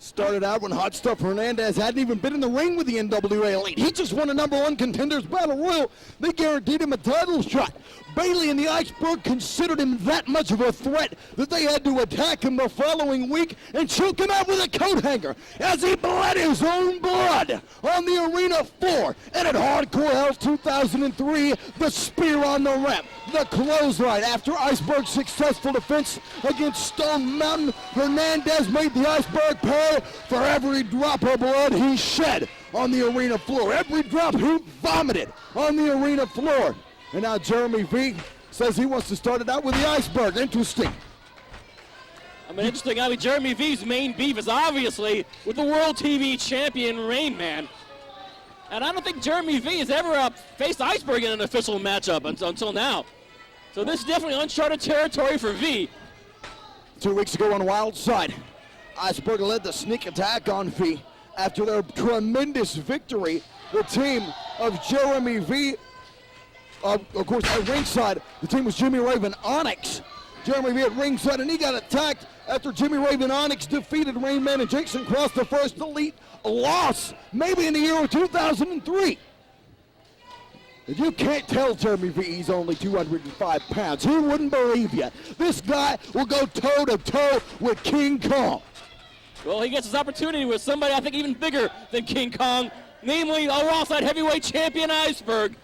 Started out when Hotstuff Hernandez hadn't even been in the ring with the NWA Elite. He just won a #1 Contenders Battle Royal. They guaranteed him a title shot. Bailey and the Iceberg considered him that much of a threat that they had to attack him the following week and choke him out with a coat hanger as he bled his own blood on the arena floor. And at Hardcore Hell 2003, the spear on the ramp, the clothesline. After Iceberg's successful defense against Stone Mountain, Hernandez made the Iceberg pay for every drop of blood he shed on the arena floor. Every drop he vomited on the arena floor. And now Jeremy V says he wants to start it out with the Iceberg. Interesting. I mean, interesting. I mean, Jeremy V's main beef is obviously with the World TV Champion Rainman. And I don't think Jeremy V has ever faced Iceberg in an official matchup until now. So this is definitely uncharted territory for V. 2 weeks ago on Wildside, Iceberg led the sneak attack on V. After their tremendous victory, the team of Jeremy V, of course, at ringside, the team was Jimmy Raven Onyx. Jeremy V at ringside, and he got attacked after Jimmy Raven Onyx defeated Rainman and Jason Cross, the first Elite loss, maybe in the year of 2003. If you can't tell Jeremy V he's only 205 pounds, he wouldn't believe you. This guy will go toe-to-toe with King Kong. Well, he gets his opportunity with somebody I think even bigger than King Kong, namely our Wildside Heavyweight Champion Iceberg.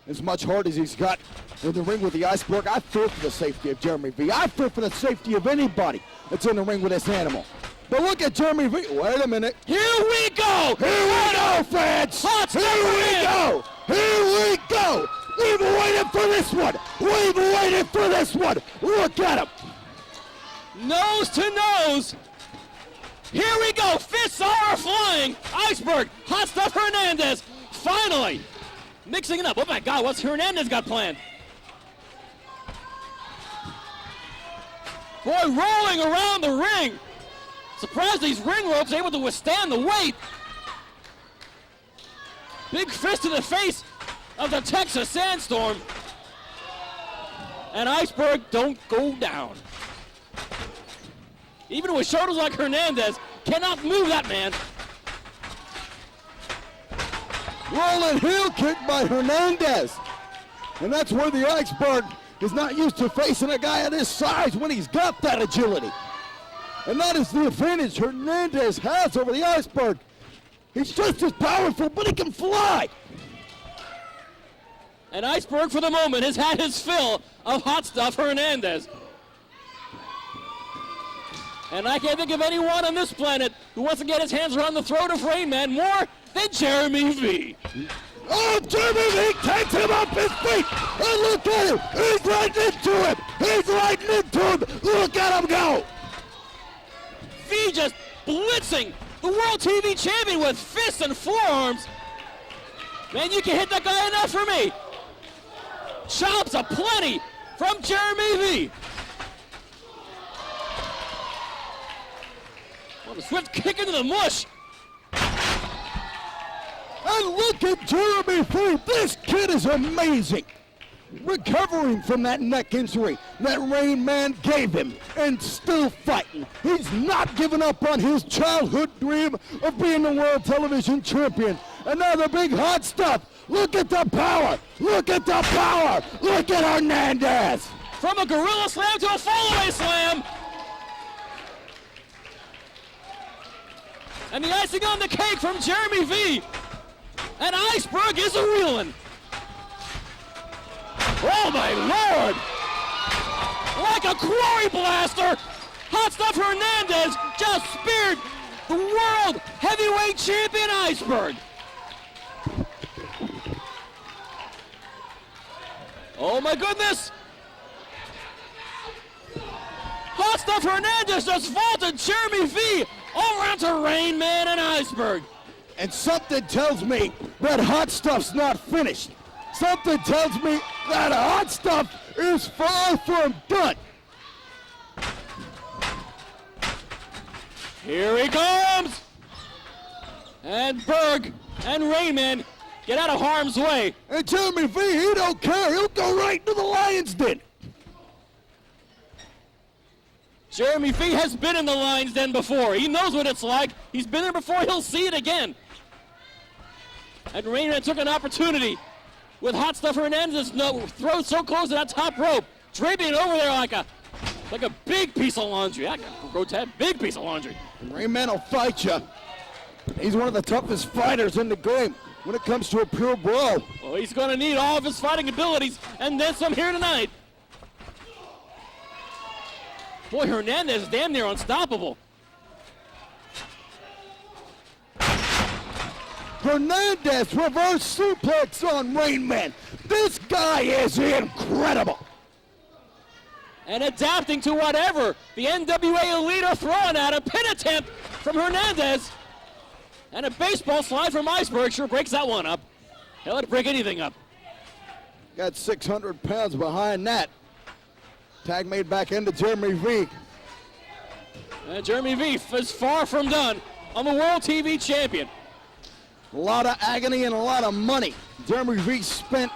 As much heart as he's got in the ring with the Iceberg, I fear for the safety of Jeremy V. I fear for the safety of anybody that's in the ring with this animal. But look at Jeremy V. Wait a minute. Here we go! Here we go, fans! Here we go! Here we go! We've waited for this one! We've waited for this one! Look at him! Nose to nose! Here we go! Fists are flying! Iceberg, Hotstuff Hernandez, finally! Mixing it up. Oh my God, what's Hernandez got planned? Boy, rolling around the ring. Surprised these ring ropes able to withstand the weight. Big fist to the face of the Texas Sandstorm. And Iceberg don't go down. Even with shoulders like Hernandez, cannot move that man. Rolling heel kick by Hernandez. And that's where the Iceberg is not used to facing a guy of this size when he's got that agility. And that is the advantage Hernandez has over the Iceberg. He's just as powerful, but he can fly. And Iceberg, for the moment, has had his fill of Hotstuff Hernandez. And I can't think of anyone on this planet who wants to get his hands around the throat of Rainman more than Jeremy V. Oh, Jeremy V takes him off his feet. And look at him. He's right into him. He's right into him. Look at him go. V just blitzing the World TV Champion with fists and forearms. Man, you can hit that guy enough for me. Chops aplenty from Jeremy V. What a swift kick into the mush. And look at Jeremy V. This kid is amazing. Recovering from that neck injury that Rainman gave him and still fighting. He's not giving up on his childhood dream of being the world television champion. And now the big hot stuff. Look at the power. Look at the power. Look at Hernandez. From a gorilla slam to a fallaway slam. And the icing on the cake from Jeremy V. And Iceberg is a reelin'. Oh my Lord! Like a quarry blaster, Hotstuff Hernandez just speared the World Heavyweight Champion Iceberg. Oh my goodness! Hotstuff Hernandez just vaulted Jeremy V over onto Rainman and Iceberg. And something tells me that Hot Stuff's not finished. Something tells me that Hot Stuff is far from done. Here he comes! And Berg and Rainman get out of harm's way. And Jeremy V, he don't care. He'll go right into the lion's den. Jeremy V has been in the Lion's Den before. He knows what it's like. He's been there before. He'll see it again. And Rainman took an opportunity with Hotstuff Hernandez throw so close to that top rope, draping it over there like a big piece of laundry. I wrote that big piece of laundry. Rainman will fight you. He's one of the toughest fighters in the game when it comes to a pure brawl. Well, he's going to need all of his fighting abilities and then some here tonight. Boy, Hernandez is damn near unstoppable. Hernandez reverse suplex on Rainman. This guy is incredible. And adapting to whatever the NWA Elite are throwing at him. Pin attempt from Hernandez. And a baseball slide from Iceberg sure breaks that one up. He'll let it break anything up. Got 600 pounds behind that. Tag made back into Jeremy V. And Jeremy V is far from done on the World TV Champion. A lot of agony and a lot of money Jeremy V spent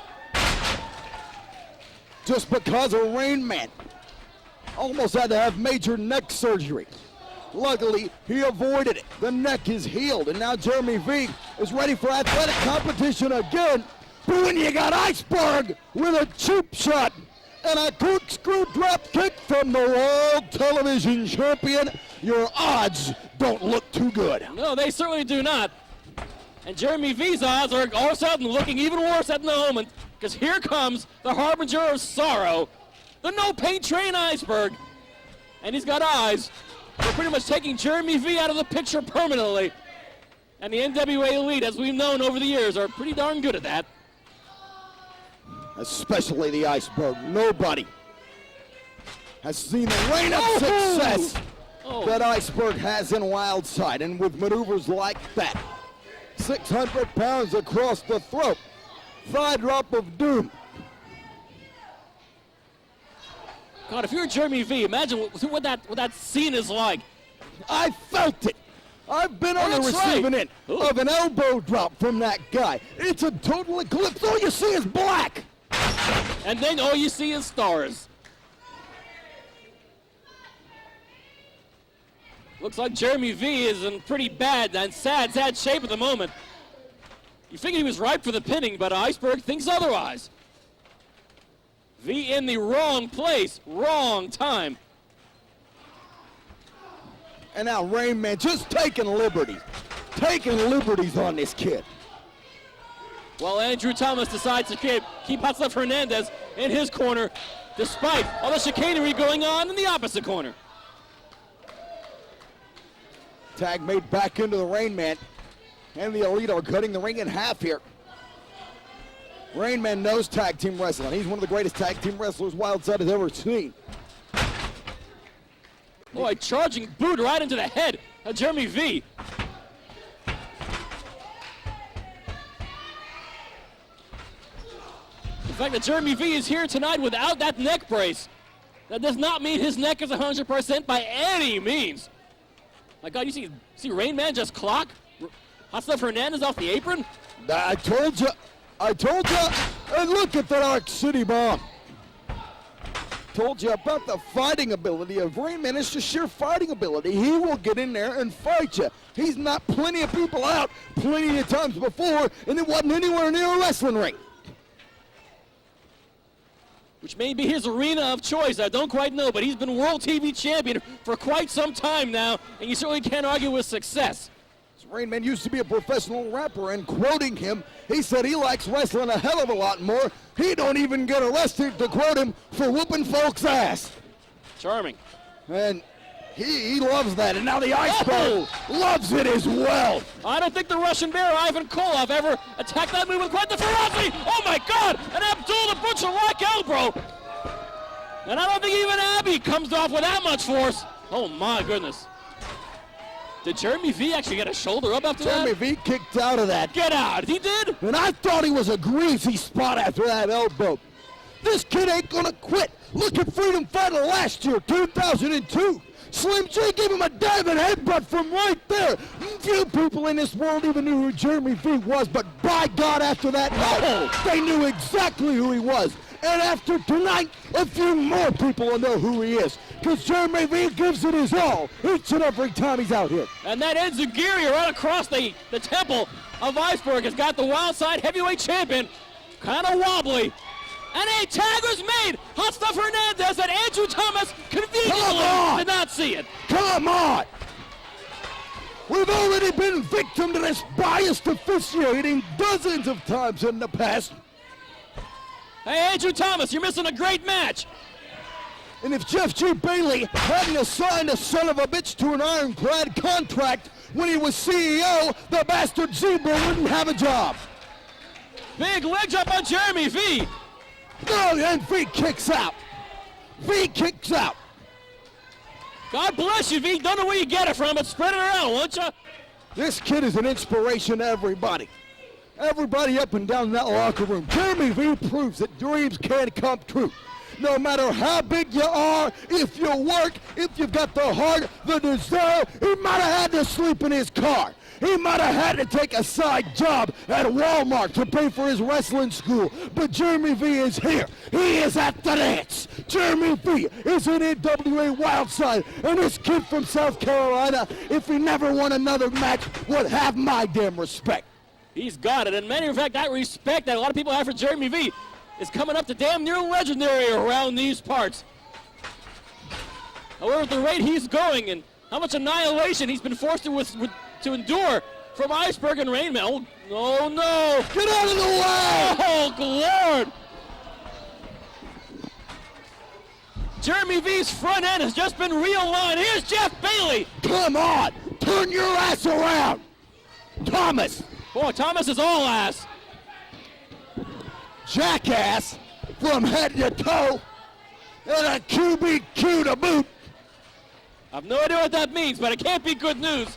just because of Rainman. Almost had to have major neck surgery. Luckily, he avoided it. The neck is healed, and now Jeremy V is ready for athletic competition again. But when you got Iceberg with a cheap shot and a corkscrew drop kick from the World Television Champion, your odds don't look too good. No, they certainly do not. And Jeremy V's odds are all of a sudden looking even worse at the moment, because here comes the harbinger of sorrow, the no-pain train Iceberg. And he's got eyes. They're pretty much taking Jeremy V out of the picture permanently. And the NWA Elite, as we've known over the years, are pretty darn good at that. Especially the Iceberg. Nobody has seen the reign of success that Iceberg has in Wildside. And with maneuvers like that, 600 pounds across the throat, thigh drop of doom. God, if you're Jeremy V, imagine what that scene is like. I felt it. I've been on the receiving end of an elbow drop from that guy. It's a total eclipse. All you see is black. And then all you see is stars. Looks like Jeremy V is in pretty bad and sad shape at the moment. You figured he was ripe for the pinning, but Iceberg thinks otherwise. V in the wrong place, wrong time. And now Rainman just taking liberties on this kid. Well, Andrew Thomas decides to keep Hotstuff Hernandez in his corner, despite all the chicanery going on in the opposite corner. Tag made back into the Rainman, and the Elite are cutting the ring in half here. Rainman knows tag team wrestling. He's one of the greatest tag team wrestlers Wildside has ever seen. Oh, a charging boot right into the head of Jeremy V. The fact that Jeremy V is here tonight without that neck brace, that does not mean his neck is 100% by any means. My God, you see Rainman just clock Hotstuff Hernandez off the apron? I told you. And look at that Arc City bomb. Told you about the fighting ability of Rainman. It's just sheer fighting ability. He will get in there and fight you. He's knocked plenty of people out plenty of times before, and it wasn't anywhere near a wrestling ring. Which may be his arena of choice. I don't quite know, but he's been World TV Champion for quite some time now, and you certainly can't argue with success. Rainman used to be a professional rapper, and quoting him, he said he likes wrestling a hell of a lot more. He don't even get arrested, to quote him, for whooping folks' ass. Charming. And he loves that, and now the Iceberg loves it as well. I don't think the Russian Bear, Ivan Koloff, ever attacked that move with quite the ferocity. Oh my God, an Abdul the Butcher-like elbow. And I don't think even Abby comes off with that much force. Oh my goodness. Did Jeremy V actually get a shoulder up after that? Jeremy V kicked out of that. Get out, he did? And I thought he was a greasy spot after that elbow. This kid ain't gonna quit. Look at Freedom Fighter last year, 2002. Slim J gave him a diving headbutt from right there. Few people in this world even knew who Jeremy V was, but by God, after that night, they knew exactly who he was. And after tonight, a few more people will know who he is. Because Jeremy V gives it his all each and every time he's out here. And that Enziguri right across the temple of Iceberg has got the Wildside heavyweight champion kind of wobbly. And a tag was made. Hotstuff Hernandez and Andrew Thomas conveniently did not see it. Come on! We've already been victim to this biased officiating dozens of times in the past. Hey, Andrew Thomas, you're missing a great match. And if Jeff G. Bailey hadn't assigned a son of a bitch to an ironclad contract when he was CEO, the bastard Zebra wouldn't have a job. Big leg drop on Jeremy V. No, and V kicks out. V kicks out. God bless you, V. Don't know where you get it from, but spread it around, won't you? This kid is an inspiration to everybody. Everybody up and down that locker room. Jeremy V proves that dreams can come true. No matter how big you are, if you work, if you've got the heart, the desire, he might have had to sleep in his car. He might have had to take a side job at Walmart to pay for his wrestling school. But Jeremy V is here. He is at the dance. Jeremy V is in NWA Wildside. And this kid from South Carolina, if he never won another match, would have my damn respect. He's got it. And matter of fact, that respect that a lot of people have for Jeremy V is coming up to damn near legendary around these parts. However, at the rate he's going and how much annihilation he's been forced to endure from Iceberg and Rainman. Oh no! Get out of the way! Oh, Lord! Jeremy V's front end has just been realigned. Here's Jeff Bailey! Come on! Turn your ass around! Thomas! Boy, Thomas is all ass. Jackass from head to toe and a QBQ to boot. I have no idea what that means, but it can't be good news.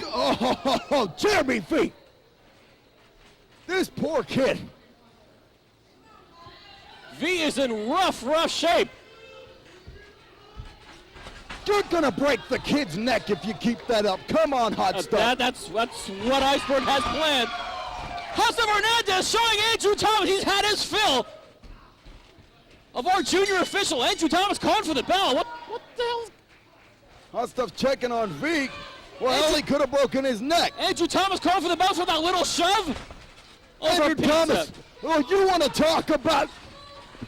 Oh, Jeremy V. This poor kid. V is in rough shape. You're gonna break the kid's neck if you keep that up. Come on, Hotstuff. That's what Iceberg has planned. Hotstuff Hernandez showing Andrew Thomas he's had his fill of our junior official. Andrew Thomas calling for the bell. What the hell? Hotstuff checking on V. Well, he could have broken his neck. Andrew Thomas calling for the bell for that little shove. Andrew Thomas. Oh, you want to talk about?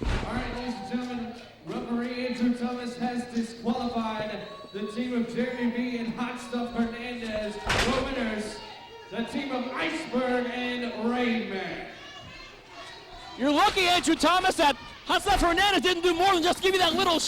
All right, ladies and gentlemen, referee Andrew Thomas has disqualified the team of Jeremy V and Hotstuff Hernandez. The winners, the team of Iceberg and Rainman. You're lucky, Andrew Thomas, that Hotstuff Hernandez didn't do more than just give you that little